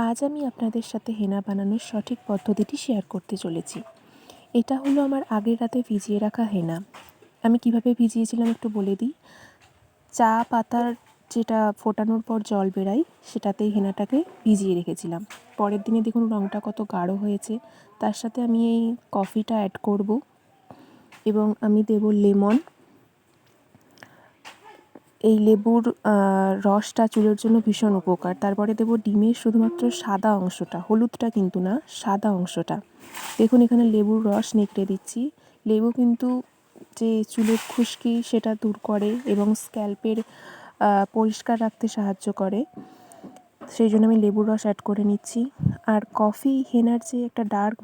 আজ আমি আপনাদের সাথে হেনা বানানোর সঠিক পদ্ধতিটি শেয়ার করতে চলেছি। এটা হলো আমার আগের রাতে ভিজিয়ে রাখা হেনা। আমি কিভাবে ভিজিয়েছিলাম একটু বলে দিই। চা পাতার যেটা ফোটানোর পর জল বেরায় সেটাতেই হেনাটাকে ভিজিয়ে রেখেছিলাম। পরের দিনে দেখুন রঙটা কত গাঢ় হয়েছে। তার সাথে আমি এই কফিটা অ্যাড করব এবং আমি দেব লেমন। এই লেবুর রসটা চুলের জন্য ভীষণ উপকার। তারপরে দেব ডিমের শুধুমাত্র সাদা অংশটা, হলুদটা কিন্তু না, সাদা অংশটা। দেখুন এখানে লেবুর রস নিংড়ে দিচ্ছি। লেবু কিন্তু যে চুলের খুশকি সেটা দূর করে এবং স্ক্যাল্পের পরিষ্কার রাখতে সাহায্য করে, সেই জন্য আমি লেবুর রস অ্যাড করে নিচ্ছি। আর কফি হেনার যে একটা ডার্ক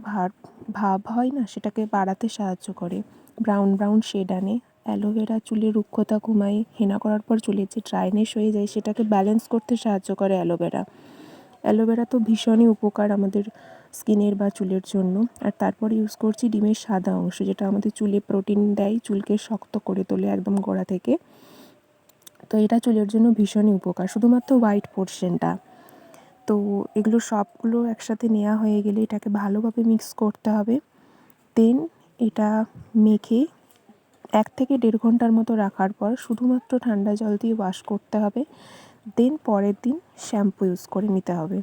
ভাব হয় না, সেটাকে বাড়াতে সাহায্য করে, ব্রাউন ব্রাউন শেড আনে। অ্যালোভেরা চুলের রুক্ষতা কমায়, হেনা করার পর চুলের যে ড্রাইনেস হয়ে যায় সেটাকে ব্যালেন্স করতে সাহায্য করে অ্যালোভেরা তো ভীষণই উপকার আমাদের স্কিনের বা চুলের জন্য। আর তারপরে ইউজ করছি ডিমের সাদা অংশ, যেটা আমাদের চুলে প্রোটিন দেয়, চুলকে শক্ত করে তোলে একদম গোড়া থেকে। তো এটা চুলের জন্য ভীষণই উপকার, শুধুমাত্র হোয়াইট পোর্শনটা। তো এগুলো সবগুলো একসাথে নেওয়া হয়ে গেলে এটাকে ভালোভাবে মিক্স করতে হবে। দেন এটা মেখে 1 থেকে 1.5 ঘন্টার মতো রাখার পর শুধুমাত্র ঠান্ডা জল দিয়ে ওয়াশ করতে হবে। দেন পরের দিন শ্যাম্পু ইউজ করে নিতে হবে।